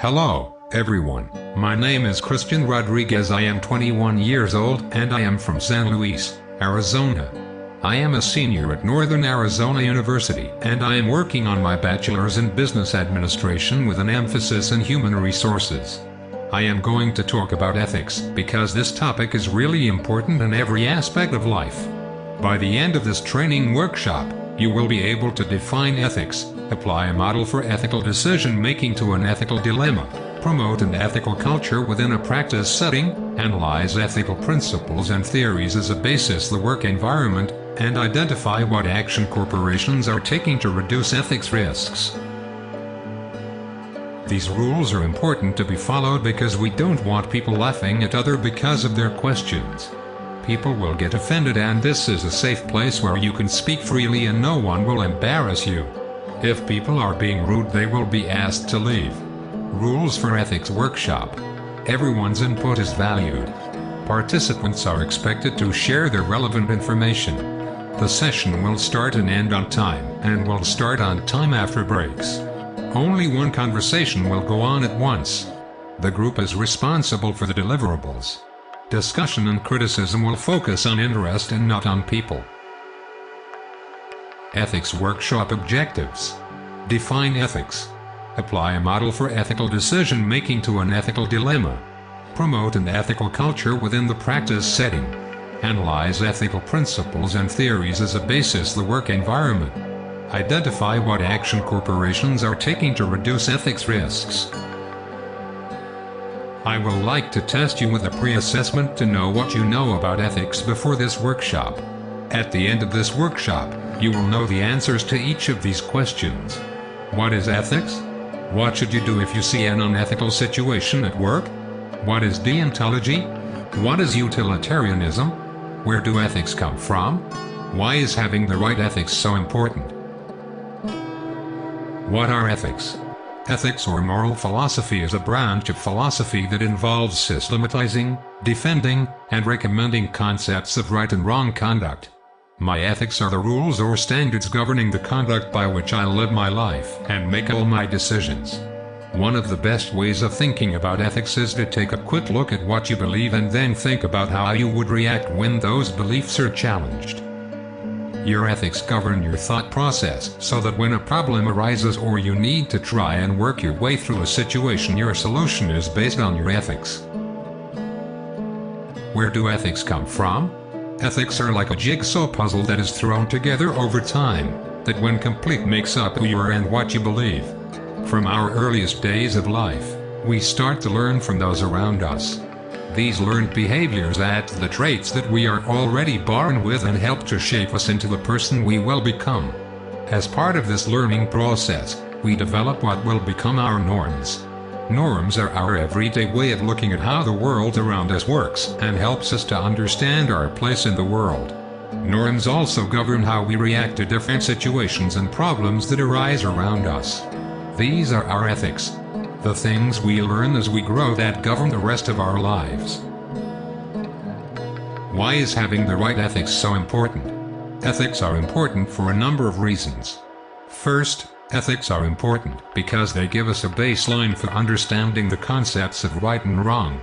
Hello, everyone. My name is Christian Rodriguez. I am 21 years old and I am from San Luis, Arizona. I am a senior at Northern Arizona University and I am working on my bachelor's in business administration with an emphasis in human resources. I am going to talk about ethics because this topic is really important in every aspect of life. By the end of this training workshop, you will be able to define ethics, apply a model for ethical decision-making to an ethical dilemma, promote an ethical culture within a practice setting, analyze ethical principles and theories as a basis the work environment, and identify what action corporations are taking to reduce ethics risks. These rules are important to be followed because we don't want people laughing at others because of their questions. People will get offended, and this is a safe place where you can speak freely and no one will embarrass you. If people are being rude, they will be asked to leave. Rules for Ethics Workshop. Everyone's input is valued. Participants are expected to share their relevant information. The session will start and end on time, and will start on time after breaks. Only one conversation will go on at once. The group is responsible for the deliverables. Discussion and criticism will focus on interest and not on people. Ethics Workshop Objectives. Define ethics. Apply a model for ethical decision-making to an ethical dilemma. Promote an ethical culture within the practice setting. Analyze ethical principles and theories as a basis the work environment. Identify what action corporations are taking to reduce ethics risks. I will like to test you with a pre-assessment to know what you know about ethics before this workshop. At the end of this workshop, you will know the answers to each of these questions. What is ethics? What should you do if you see an unethical situation at work? What is deontology? What is utilitarianism? Where do ethics come from? Why is having the right ethics so important? What are ethics? Ethics or moral philosophy is a branch of philosophy that involves systematizing, defending, and recommending concepts of right and wrong conduct. My ethics are the rules or standards governing the conduct by which I live my life and make all my decisions. One of the best ways of thinking about ethics is to take a quick look at what you believe and then think about how you would react when those beliefs are challenged. Your ethics govern your thought process so that when a problem arises or you need to try and work your way through a situation, your solution is based on your ethics. Where do ethics come from? Ethics are like a jigsaw puzzle that is thrown together over time, that when complete makes up who you are and what you believe. From our earliest days of life, we start to learn from those around us. These learned behaviors add to the traits that we are already born with and help to shape us into the person we will become. As part of this learning process, we develop what will become our norms. Norms are our everyday way of looking at how the world around us works and helps us to understand our place in the world. Norms also govern how we react to different situations and problems that arise around us. These are our ethics. The things we learn as we grow that govern the rest of our lives. Why is having the right ethics so important? Ethics are important for a number of reasons. First, ethics are important because they give us a baseline for understanding the concepts of right and wrong.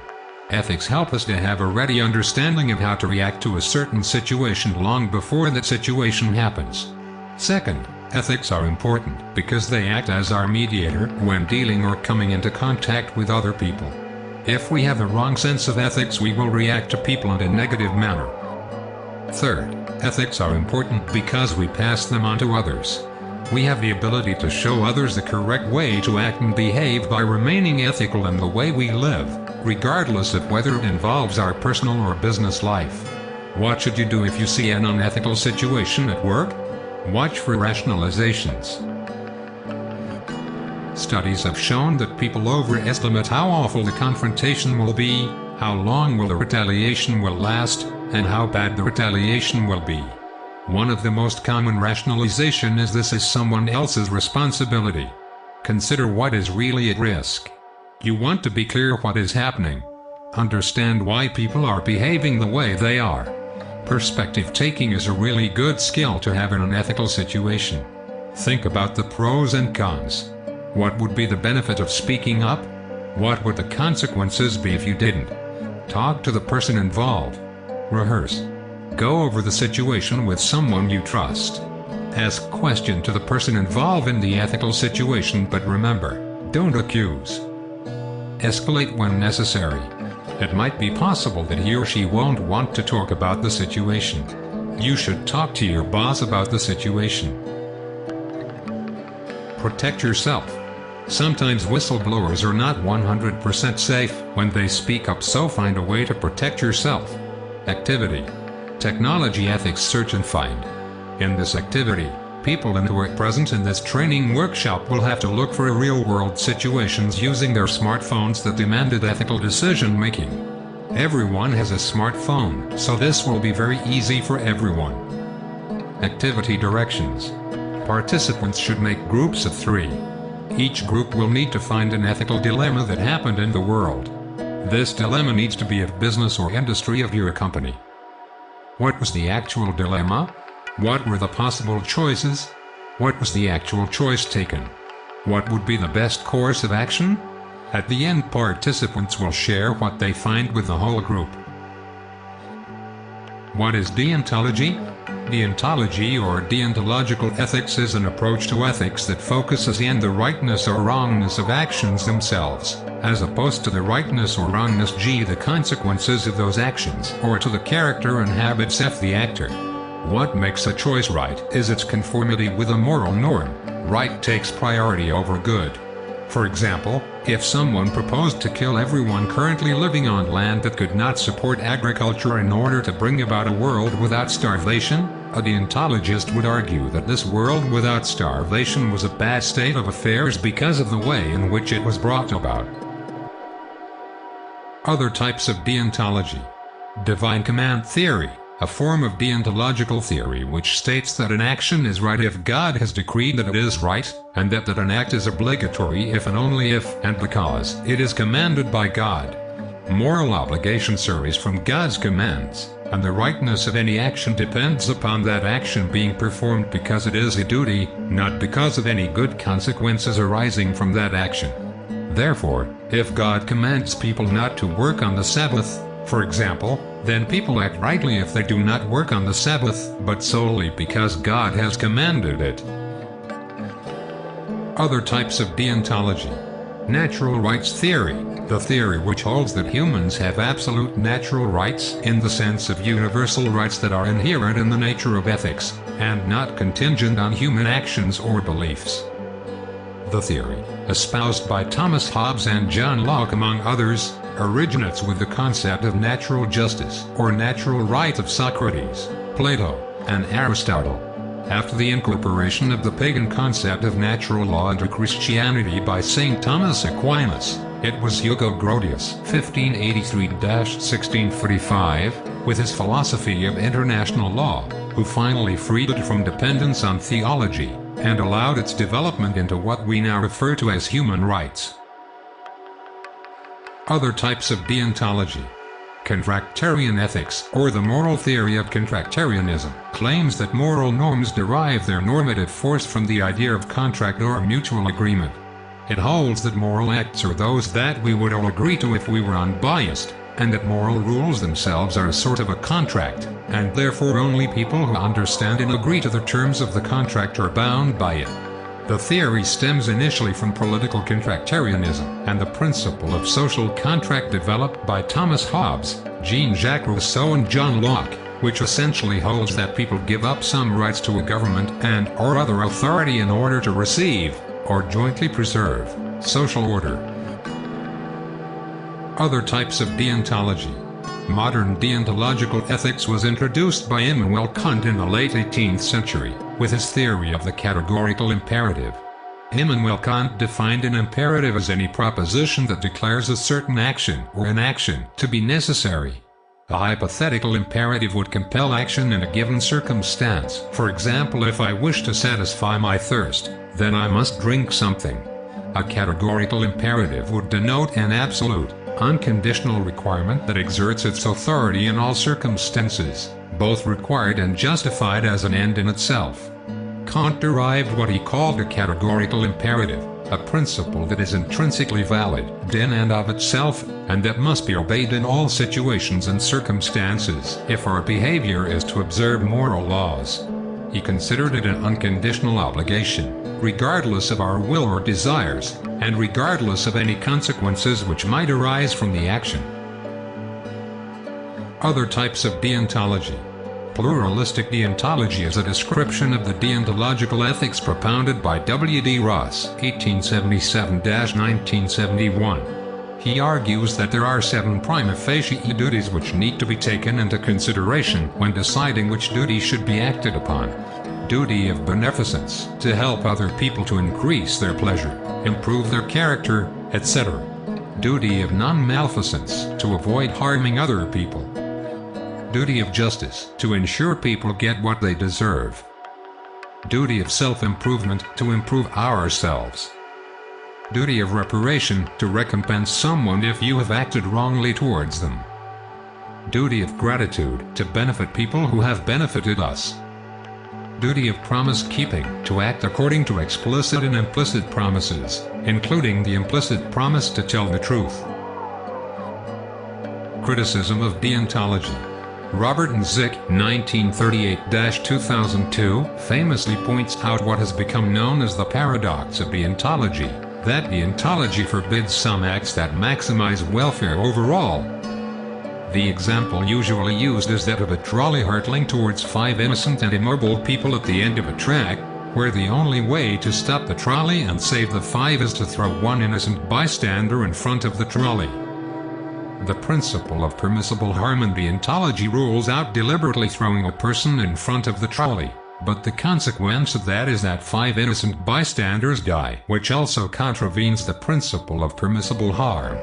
Ethics help us to have a ready understanding of how to react to a certain situation long before that situation happens. Second, ethics are important because they act as our mediator when dealing or coming into contact with other people. If we have a wrong sense of ethics, we will react to people in a negative manner. Third, ethics are important because we pass them on to others. We have the ability to show others the correct way to act and behave by remaining ethical in the way we live, regardless of whether it involves our personal or business life. What should you do if you see an unethical situation at work? Watch for rationalizations. Studies have shown that people overestimate how awful the confrontation will be, how long the retaliation will last, and how bad the retaliation will be. One of the most common rationalization is this is someone else's responsibility. Consider what is really at risk. You want to be clear what is happening. Understand why people are behaving the way they are. Perspective taking is a really good skill to have in an ethical situation. Think about the pros and cons. What would be the benefit of speaking up? What would the consequences be if you didn't? Talk to the person involved. Rehearse. Go over the situation with someone you trust. Ask question to the person involved in the ethical situation, but remember, don't accuse. Escalate when necessary. It might be possible that he or she won't want to talk about the situation. You should talk to your boss about the situation. Protect yourself. Sometimes whistleblowers are not 100% safe when they speak up, so find a way to protect yourself. Activity. Technology ethics search and find. In this activity, people who are present in this training workshop will have to look for real-world situations using their smartphones that demanded ethical decision-making. Everyone has a smartphone, so this will be very easy for everyone. Activity directions. Participants should make groups of 3. Each group will need to find an ethical dilemma that happened in the world. This dilemma needs to be of business or industry of your company. What was the actual dilemma? What were the possible choices? What was the actual choice taken? What would be the best course of action? At the end, participants will share what they find with the whole group. What is deontology? Deontology or deontological ethics is an approach to ethics that focuses on the rightness or wrongness of actions themselves, as opposed to the rightness or wrongness the consequences of those actions, or to the character and habits of the actor. What makes a choice right is its conformity with a moral norm. Right takes priority over good. For example, if someone proposed to kill everyone currently living on land that could not support agriculture in order to bring about a world without starvation, a deontologist would argue that this world without starvation was a bad state of affairs because of the way in which it was brought about. Other types of deontology. Divine command theory, a form of deontological theory which states that an action is right if God has decreed that it is right, and that an act is obligatory if and only if and because it is commanded by God. Moral obligation surveys from God's commands, and the rightness of any action depends upon that action being performed because it is a duty, not because of any good consequences arising from that action. Therefore, if God commands people not to work on the Sabbath, for example, then people act rightly if they do not work on the Sabbath, but solely because God has commanded it. Other types of deontology. Natural rights theory, the theory which holds that humans have absolute natural rights in the sense of universal rights that are inherent in the nature of ethics, and not contingent on human actions or beliefs. The theory, espoused by Thomas Hobbes and John Locke among others, originates with the concept of natural justice or natural right of Socrates, Plato, and Aristotle. After the incorporation of the pagan concept of natural law into Christianity by St. Thomas Aquinas, it was Hugo Grotius (1583–1645), with his philosophy of international law, who finally freed it from dependence on theology, and allowed its development into what we now refer to as human rights. Other types of deontology. Contractarian ethics, or the moral theory of contractarianism, claims that moral norms derive their normative force from the idea of contract or mutual agreement. It holds that moral acts are those that we would all agree to if we were unbiased, and that moral rules themselves are a sort of a contract, and therefore only people who understand and agree to the terms of the contract are bound by it. The theory stems initially from political contractarianism and the principle of social contract developed by Thomas Hobbes, Jean-Jacques Rousseau and John Locke, which essentially holds that people give up some rights to a government and or other authority in order to receive, or jointly preserve, social order. Other types of deontology. Modern deontological ethics was introduced by Immanuel Kant in the late 18th century, with his theory of the categorical imperative. Immanuel Kant defined an imperative as any proposition that declares a certain action or inaction to be necessary. A hypothetical imperative would compel action in a given circumstance. For example, if I wish to satisfy my thirst, then I must drink something. A categorical imperative would denote an absolute, unconditional requirement that exerts its authority in all circumstances, both required and justified as an end in itself. Kant derived what he called a categorical imperative a principle that is intrinsically valid in and of itself, and that must be obeyed in all situations and circumstances if our behavior is to observe moral laws. He considered it an unconditional obligation, regardless of our will or desires, and regardless of any consequences which might arise from the action. Other types of deontology. Pluralistic deontology is a description of the deontological ethics propounded by W. D. Ross, 1877–1971. He argues that there are 7 prima facie duties which need to be taken into consideration when deciding which duty should be acted upon. Duty of beneficence, to help other people to increase their pleasure, improve their character, etc. Duty of non-maleficence, to avoid harming other people. Duty of justice, to ensure people get what they deserve. Duty of self-improvement, to improve ourselves. Duty of reparation, to recompense someone if you have acted wrongly towards them. Duty of gratitude, to benefit people who have benefited us. Duty of promise-keeping, to act according to explicit and implicit promises, including the implicit promise to tell the truth. Criticism of deontology. Robert and Zick, 1938–2002, famously points out what has become known as the paradox of deontology, that deontology forbids some acts that maximize welfare overall. The example usually used is that of a trolley hurtling towards 5 innocent and immobile people at the end of a track, where the only way to stop the trolley and save the 5 is to throw one innocent bystander in front of the trolley. The principle of permissible harm in deontology rules out deliberately throwing a person in front of the trolley, but the consequence of that is that 5 innocent bystanders die, which also contravenes the principle of permissible harm.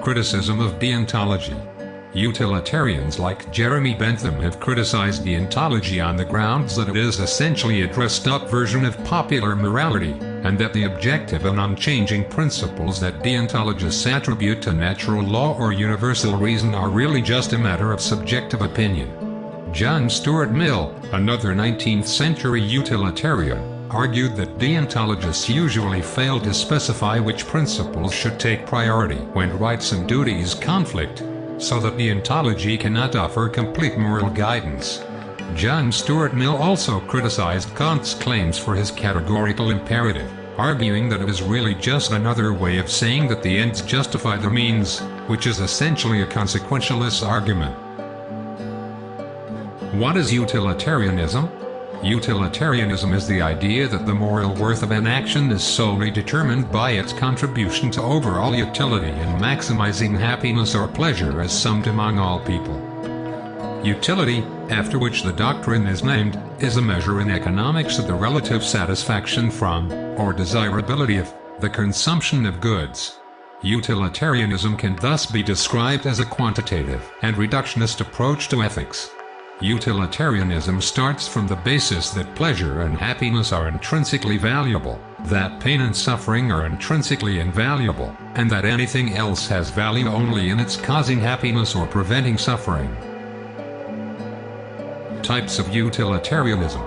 Criticism of deontology. Utilitarians like Jeremy Bentham have criticized deontology on the grounds that it is essentially a dressed-up version of popular morality, and that the objective and unchanging principles that deontologists attribute to natural law or universal reason are really just a matter of subjective opinion. John Stuart Mill, another 19th-century utilitarian, argued that deontologists usually fail to specify which principles should take priority when rights and duties conflict, so that deontology cannot offer complete moral guidance. John Stuart Mill also criticized Kant's claims for his categorical imperative, arguing that it is really just another way of saying that the ends justify the means, which is essentially a consequentialist argument. What is utilitarianism? Utilitarianism is the idea that the moral worth of an action is solely determined by its contribution to overall utility and maximizing happiness or pleasure as summed among all people. Utility, after which the doctrine is named, is a measure in economics of the relative satisfaction from, or desirability of, the consumption of goods. Utilitarianism can thus be described as a quantitative and reductionist approach to ethics. Utilitarianism starts from the basis that pleasure and happiness are intrinsically valuable, that pain and suffering are intrinsically invaluable, and that anything else has value only in its causing happiness or preventing suffering. Types of utilitarianism.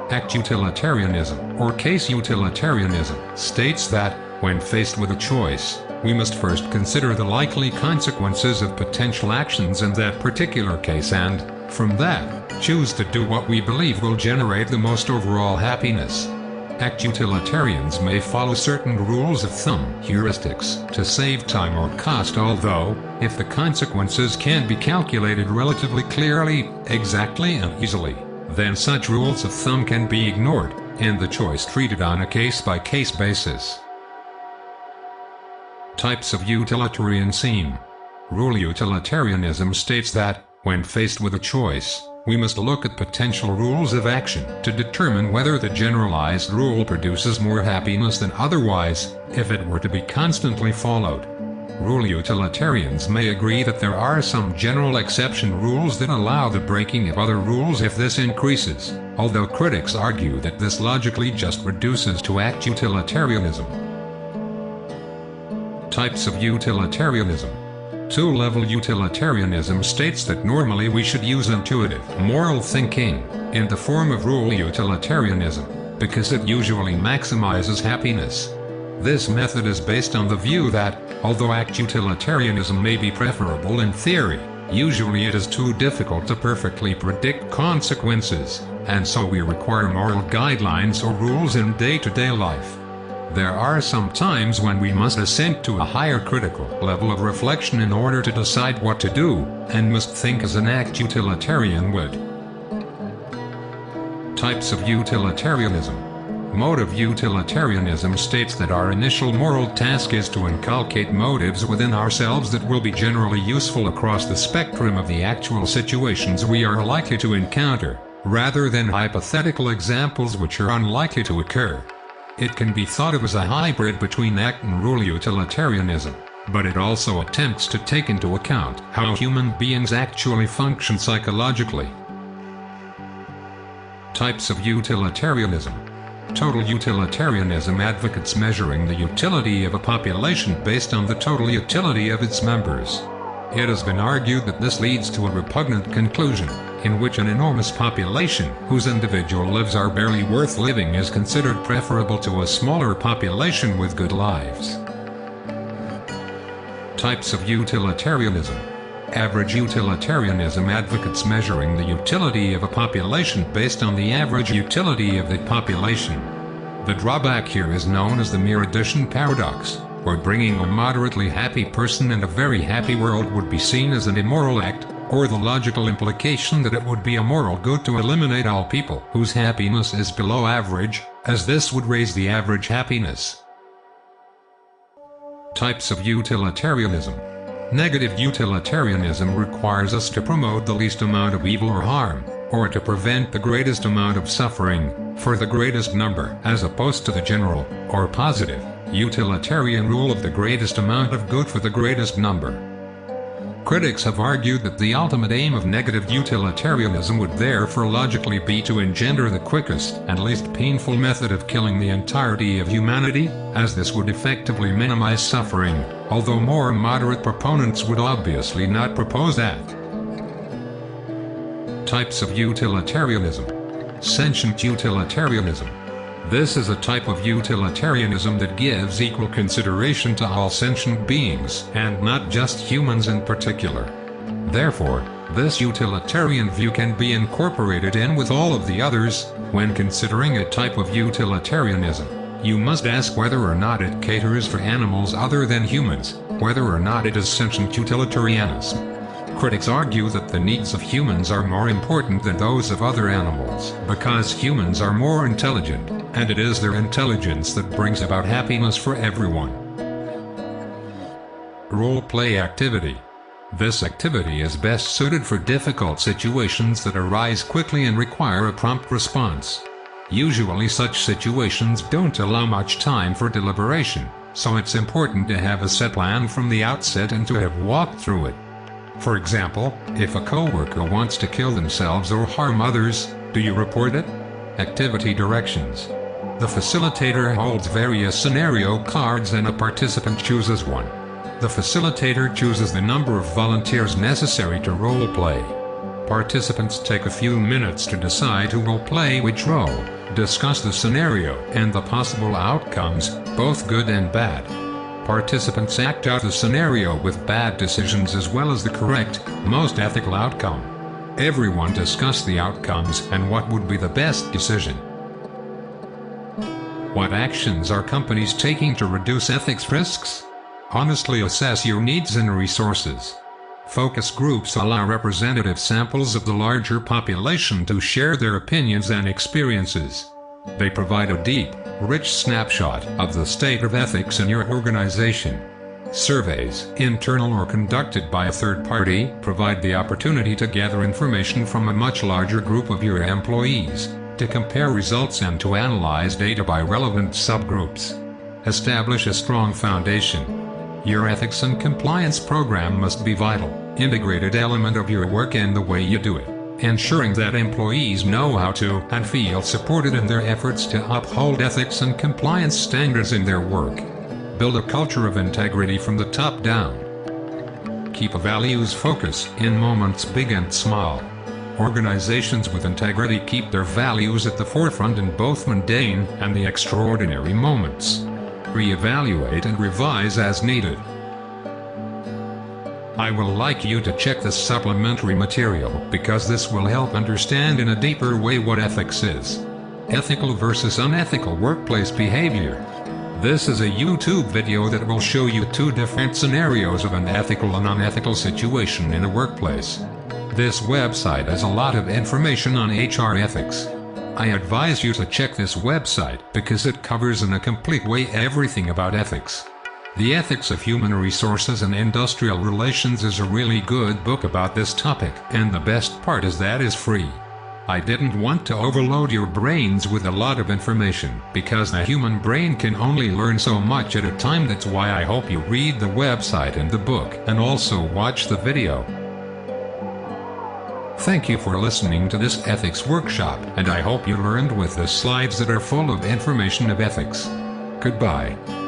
Act utilitarianism, or case utilitarianism, states that, when faced with a choice, we must first consider the likely consequences of potential actions in that particular case and, from that, choose to do what we believe will generate the most overall happiness. Act utilitarians may follow certain rules of thumb, heuristics, to save time or cost, although, if the consequences can be calculated relatively clearly, exactly and easily, then such rules of thumb can be ignored, and the choice treated on a case-by-case basis. Types of utilitarianism. Rule utilitarianism states that, when faced with a choice, we must look at potential rules of action to determine whether the generalized rule produces more happiness than otherwise, if it were to be constantly followed. Rule utilitarians may agree that there are some general exception rules that allow the breaking of other rules if this increases, although critics argue that this logically just reduces to act utilitarianism. Types of utilitarianism. Two-level utilitarianism states that normally we should use intuitive, moral thinking, in the form of rule utilitarianism, because it usually maximizes happiness. This method is based on the view that, although act utilitarianism may be preferable in theory, usually it is too difficult to perfectly predict consequences, and so we require moral guidelines or rules in day-to-day life. There are some times when we must ascend to a higher critical level of reflection in order to decide what to do, and must think as an act utilitarian would. Types of utilitarianism. Motive utilitarianism states that our initial moral task is to inculcate motives within ourselves that will be generally useful across the spectrum of the actual situations we are likely to encounter, rather than hypothetical examples which are unlikely to occur. It can be thought of as a hybrid between act and rule utilitarianism, but it also attempts to take into account how human beings actually function psychologically. Types of utilitarianism. Total utilitarianism advocates measuring the utility of a population based on the total utility of its members. It has been argued that this leads to a repugnant conclusion, in which an enormous population whose individual lives are barely worth living is considered preferable to a smaller population with good lives. Types of utilitarianism. Average utilitarianism advocates measuring the utility of a population based on the average utility of the population. The drawback here is known as the mere addition paradox, where bringing a moderately happy person in a very happy world would be seen as an immoral act, or the logical implication that it would be a moral good to eliminate all people whose happiness is below average, as this would raise the average happiness. Types of utilitarianism. Negative utilitarianism requires us to promote the least amount of evil or harm, or to prevent the greatest amount of suffering, for the greatest number, as opposed to the general, or positive, utilitarian rule of the greatest amount of good for the greatest number. Critics have argued that the ultimate aim of negative utilitarianism would therefore logically be to engender the quickest and least painful method of killing the entirety of humanity, as this would effectively minimize suffering, although more moderate proponents would obviously not propose that. Types of utilitarianism. Sentient utilitarianism. This is a type of utilitarianism that gives equal consideration to all sentient beings, and not just humans in particular. Therefore, this utilitarian view can be incorporated in with all of the others. When considering a type of utilitarianism, you must ask whether or not it caters for animals other than humans, whether or not it is sentient utilitarianism. Critics argue that the needs of humans are more important than those of other animals, because humans are more intelligent, and it is their intelligence that brings about happiness for everyone. Role-play activity. This activity is best suited for difficult situations that arise quickly and require a prompt response. Usually such situations don't allow much time for deliberation, so it's important to have a set plan from the outset and to have walked through it. For example, if a coworker wants to kill themselves or harm others, do you report it? Activity directions. The facilitator holds various scenario cards and a participant chooses one. The facilitator chooses the number of volunteers necessary to role-play. Participants take a few minutes to decide who will play which role, discuss the scenario and the possible outcomes, both good and bad. Participants act out the scenario with bad decisions as well as the correct, most ethical outcome. Everyone discuss the outcomes and what would be the best decision. What actions are companies taking to reduce ethics risks? Honestly assess your needs and resources. Focus groups allow representative samples of the larger population to share their opinions and experiences. They provide a deep, rich snapshot of the state of ethics in your organization. Surveys, internal or conducted by a third party, provide the opportunity to gather information from a much larger group of your employees, to compare results and to analyze data by relevant subgroups. Establish a strong foundation. Your ethics and compliance program must be a vital, integrated element of your work and the way you do it, ensuring that employees know how to and feel supported in their efforts to uphold ethics and compliance standards in their work. Build a culture of integrity from the top down. Keep a values focus in moments big and small. Organizations with integrity keep their values at the forefront in both mundane and the extraordinary moments. Re-evaluate and revise as needed. I will like you to check this supplementary material because this will help understand in a deeper way what ethics is. Ethical versus unethical workplace behavior. This is a YouTube video that will show you two different scenarios of an ethical and unethical situation in a workplace. This website has a lot of information on HR ethics. I advise you to check this website because it covers in a complete way everything about ethics. The Ethics of Human Resources and Industrial Relations is a really good book about this topic, and the best part is that it's free. I didn't want to overload your brains with a lot of information, because the human brain can only learn so much at a time. That's why I hope you read the website and the book, and also watch the video. Thank you for listening to this ethics workshop, and I hope you learned with the slides that are full of information of ethics. Goodbye.